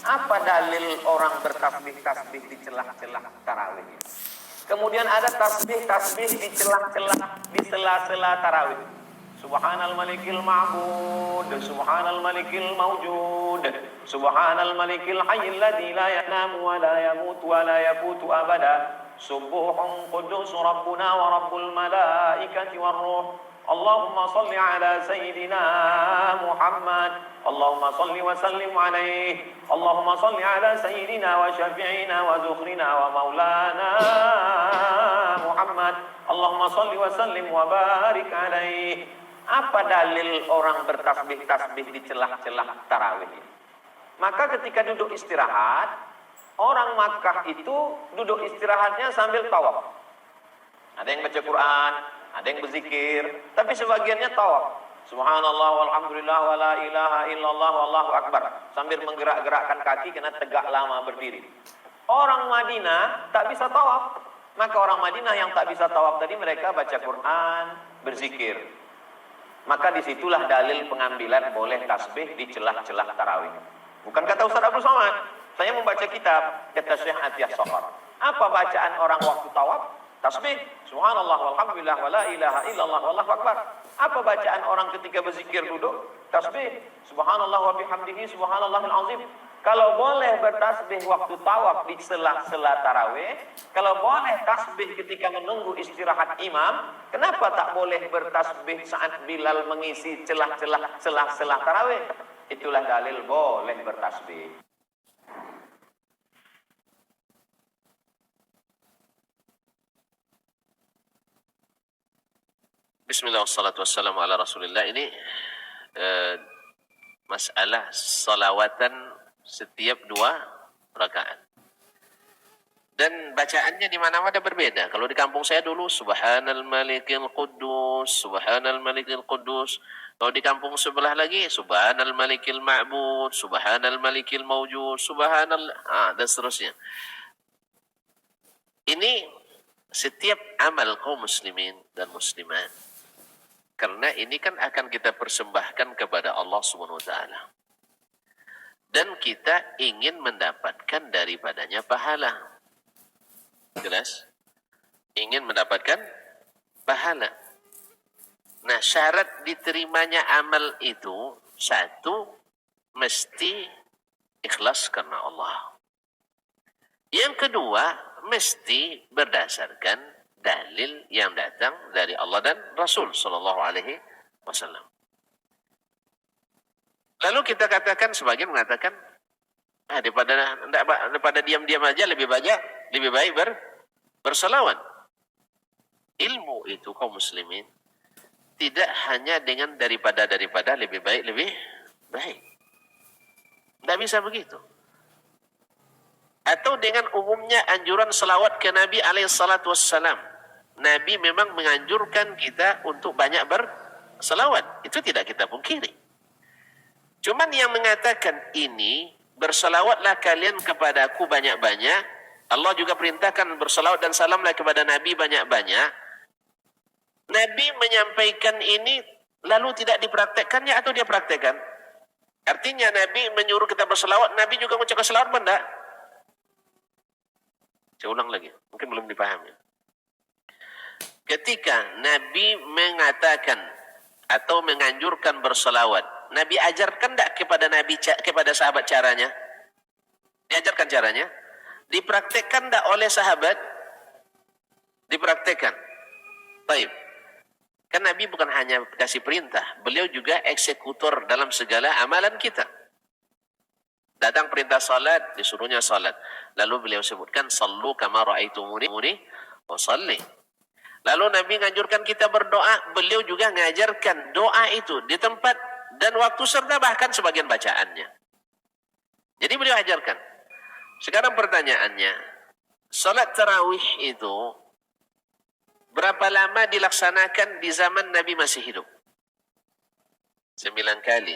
Apa dalil orang bertasbih-tasbih di celah-celah tarawih? Kemudian ada tasbih-tasbih di celah-celah, di sela-sela tarawih. Subhanal malikil ma'bud, subhanal malikil mawjud, subhanal malikil hayyil ladzi la yanamu wa la yamutu wa la yafutu abada. Subuhun qudus rabbuna wa rabbul malaikati war ruh. Allahumma salli ala sayyidina Muhammad. Allahumma salli wa sallim alaihi. Allahumma salli ala sayyidina wa syafi'ina wa zukhrina wa maulana Muhammad. Allahumma salli wa sallim wa barik alaihi. Apa dalil orang bertasbih-tasbih di celah-celah tarawih? Maka ketika duduk istirahat, orang Makkah itu duduk istirahatnya sambil tawaf. Ada yang baca Quran, ada yang berzikir, tapi sebagiannya tawaf. Subhanallah walhamdulillah wa la ilaha illallah wallahu akbar. Sambil menggerak-gerakkan kaki karena tegak lama berdiri. Orang Madinah tak bisa tawaf. Maka orang Madinah yang tak bisa tawaf tadi mereka baca Quran, berzikir. Maka disitulah dalil pengambilan boleh tasbih di celah-celah tarawih. Bukan kata Ustaz Abdul Somad. Saya membaca kitab, kata Syekh Atiyah Sohar. Apa bacaan orang waktu tawaf? Tasbih. Subhanallah walhamdulillah wa la ilaha illallah wallahu akbar. Apa bacaan orang ketika berzikir duduk? Tasbih. Subhanallah wa bihamdihi subhanallahil azim. Kalau boleh bertasbih waktu tawaf di sela-sela tarawih, kalau boleh tasbih ketika menunggu istirahat imam, kenapa tak boleh bertasbih saat Bilal mengisi celah-celah sela-sela tarawih? Itulah dalil boleh bertasbih. Bismillah wassalatu wassalamu ala rasulillah. Ini masalah salawatan setiap 2 rakaat. Dan bacaannya di mana-mana berbeda. Kalau di kampung saya dulu Subhanal Malikil Quddus, Subhanal Malikil Quddus. Kalau di kampung sebelah lagi Subhanal Malikil Ma'bud, Subhanal Malikil Mawjud, dan seterusnya. Ini setiap amal kaum muslimin dan muslimat. Karena ini kan akan kita persembahkan kepada Allah Subhanahu wa taala. Dan kita ingin mendapatkan daripadanya pahala. Jelas? Ingin mendapatkan pahala. Nah, syarat diterimanya amal itu, 1, mesti ikhlas karena Allah. Yang kedua, mesti berdasarkan dalil yang datang dari Allah dan Rasul sallallahu alaihi wasallam. Lalu kita katakan, sebagian mengatakan, daripada diam-diam aja lebih baik berselawat. Ilmu itu kaum muslimin tidak hanya dengan daripada lebih baik. Tidak bisa begitu. Atau dengan umumnya anjuran selawat ke Nabi alaihissalatu wassalam. Nabi memang menganjurkan kita untuk banyak berselawat. Itu tidak kita pungkiri. Cuman yang mengatakan ini, berselawatlah kalian kepadaku banyak-banyak. Allah juga perintahkan berselawat dan salamlah kepada Nabi banyak-banyak. Nabi menyampaikan ini lalu tidak dipraktekkannya atau dia praktekkan? Artinya Nabi menyuruh kita berselawat, Nabi juga mengucapkan selawat benda. Saya ulang lagi, mungkin belum dipahami. Ketika Nabi mengatakan atau menganjurkan berselawat, Nabi ajarkan tak kepada sahabat caranya? Diajarkan caranya? Dipraktekkan tak oleh sahabat? Dipraktekkan. Baik. Kan Nabi bukan hanya kasih perintah, beliau juga eksekutor dalam segala amalan kita. Datang perintah salat, disuruhnya salat. Lalu beliau sebutkan, sallu kama ra'aitumuni usalli. Lalu Nabi menganjurkan kita berdoa, beliau juga mengajarkan doa itu di tempat dan waktu serta bahkan sebagian bacaannya. Jadi beliau ajarkan. Sekarang pertanyaannya, salat tarawih itu berapa lama dilaksanakan di zaman Nabi masih hidup? 9 kali.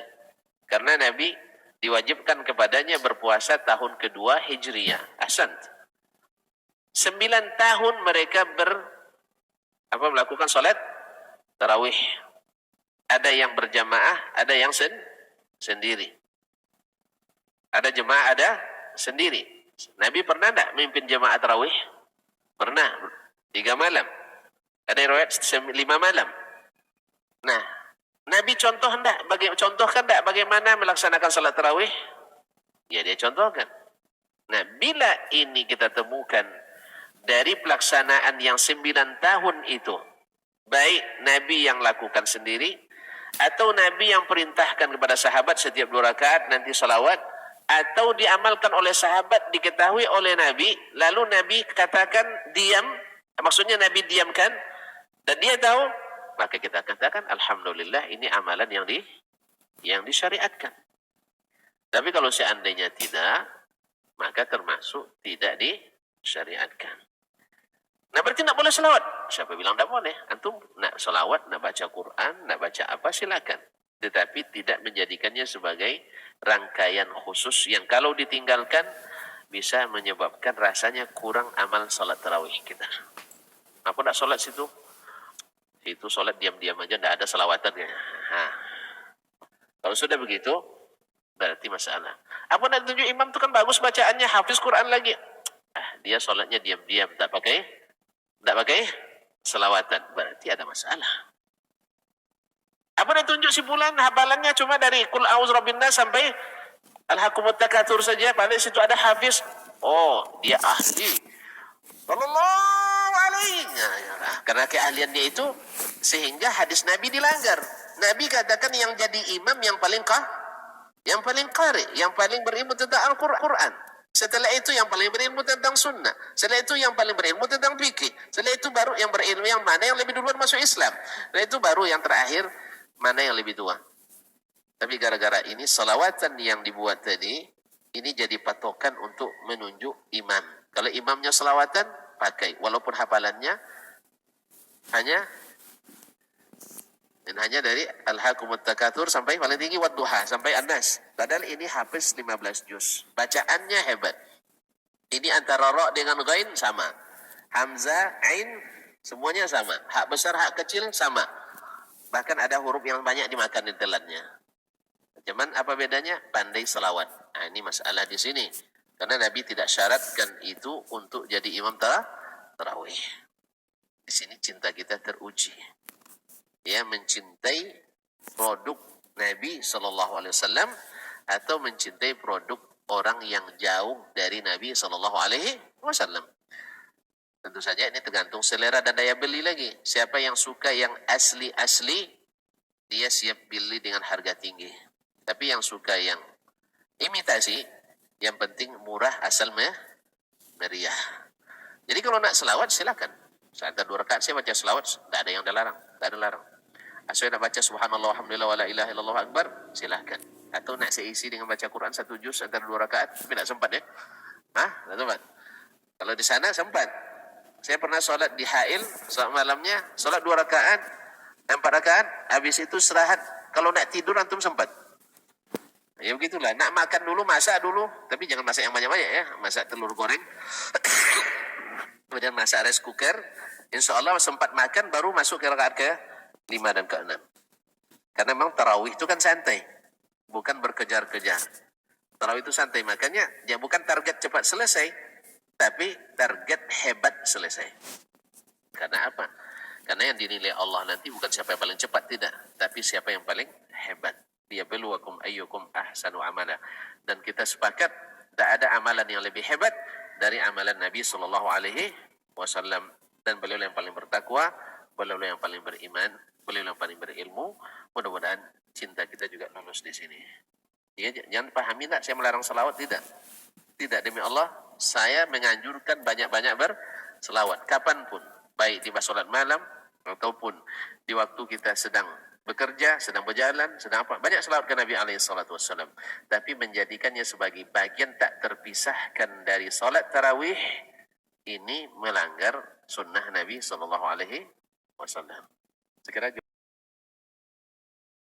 Karena Nabi diwajibkan kepadanya berpuasa tahun kedua Hijriyah. Ahsant. 9 tahun mereka melakukan salat tarawih. Ada yang berjamaah, ada yang sendiri. Ada jemaah, ada sendiri. Nabi pernah tidak mimpin jemaah tarawih? Pernah. 3 malam. Ada yang riwayat 5 malam. Nah, Nabi contohkan tidak bagaimana melaksanakan salat tarawih? Ya, dia contohkan. Nah, bila ini kita temukan dari pelaksanaan yang 9 tahun itu, baik Nabi yang lakukan sendiri, atau Nabi yang perintahkan kepada sahabat setiap 2 rakaat nanti salawat, atau diamalkan oleh sahabat, diketahui oleh Nabi, lalu Nabi katakan diam, maksudnya Nabi diamkan, dan dia tahu, maka kita katakan alhamdulillah ini amalan yang disyariatkan. Tapi kalau seandainya tidak, maka termasuk tidak disyariatkan. Nah, berarti nak boleh selawat? Siapa bilang tak boleh? Antum nak selawat, nak baca Quran, nak baca apa, silakan. Tetapi tidak menjadikannya sebagai rangkaian khusus yang kalau ditinggalkan bisa menyebabkan rasanya kurang amal salat tarawih kita. Apa nak solat situ? Itu solat diam-diam aja, tidak ada selawatan. Kalau sudah begitu, berarti masalah. Apa nak tunjuk imam itu kan bagus bacaannya, hafiz Quran lagi. Dia solatnya diam-diam, tak pakai selawatan. Berarti ada masalah. Apa nak tunjuk si bulan, hafalannya cuma dari Qul a'udzu birabbin nas sampai Alhaakumut takatsur saja, pada situ ada hafiz. Oh, dia ahli. Sallallahu alaihi. Karena keahlian dia itu sehingga hadis Nabi dilanggar. Nabi katakan yang jadi imam yang paling qari, yang paling berilmu tentang Al-Quran. Setelah itu yang paling berilmu tentang sunnah. Setelah itu yang paling berilmu tentang fikih. Setelah itu baru yang berilmu yang mana yang lebih duluan masuk Islam. Setelah itu baru yang terakhir mana yang lebih tua. Tapi gara-gara ini salawatan yang dibuat tadi, ini jadi patokan untuk menunjuk imam. Kalau imamnya salawatan, pakai. Walaupun hafalannya hanya dari Alhaakumut takatsur sampai paling tinggi Wadduha, sampai An-Nas. Padahal ini hafiz 15 juz. Bacaannya hebat. Ini antara ra dengan ghain sama. Hamzah, ain, semuanya sama. Hak besar, hak kecil sama. Bahkan ada huruf yang banyak dimakan di telannya. Cuman apa bedanya? Pandai selawat. Nah, ini masalah di sini. Karena Nabi tidak syaratkan itu untuk jadi imam tarawih. Di sini cinta kita teruji. Ya, mencintai produk Nabi SAW atau mencintai produk orang yang jauh dari Nabi SAW. Tentu saja ini tergantung selera dan daya beli lagi. Siapa yang suka yang asli-asli, dia siap beli dengan harga tinggi. Tapi yang suka yang imitasi, yang penting murah asal meriah. Jadi kalau nak selawat silakan. Saat 2 rakaat saya baca selawat, tidak ada yang larang, tak ada larang. Asal nak baca subhanallah walhamdulillah wala ilaha illallah akbar, silakan. Atau nak seisi dengan baca Quran 1 juz antara 2 rakaat, tapi tak sempat ya. Tak sempat. Kalau di sana sempat. Saya pernah solat di Hail, solat malamnya, solat 2 rakaat, 4 rakaat, habis itu istirahat. Kalau nak tidur antum sempat. Ya begitulah, nak makan dulu, masak dulu, tapi jangan masak yang banyak-banyak ya. Masak telur goreng, kemudian masak rice cooker. Insya Allah sempat makan, baru masuk ke rakaat ke-5 dan ke-6. Karena memang tarawih itu kan santai, bukan berkejar-kejar. Tarawih itu santai, makanya ya bukan target cepat selesai, tapi target hebat selesai. Karena apa? Karena yang dinilai Allah nanti bukan siapa yang paling cepat, tidak, tapi siapa yang paling hebat. Liyabluwakum ayyukum ahsanu amala. Dan kita sepakat tak ada amalan yang lebih hebat dari amalan Nabi SAW. Dan beliau yang paling bertakwa, beliau yang paling beriman, beliau yang paling berilmu. Mudah-mudahan cinta kita juga lulus di sini. Ya, jangan pahami tak saya melarang selawat, tidak. Tidak, demi Allah saya menganjurkan banyak-banyak berselawat kapanpun, baik di salat malam ataupun di waktu kita sedang bekerja, sedang berjalan, sedang apa, banyak selawat ke Nabi SAW. Tapi menjadikannya sebagai bagian tak terpisahkan dari salat tarawih, ini melanggar sunnah Nabi SAW. Sekiranya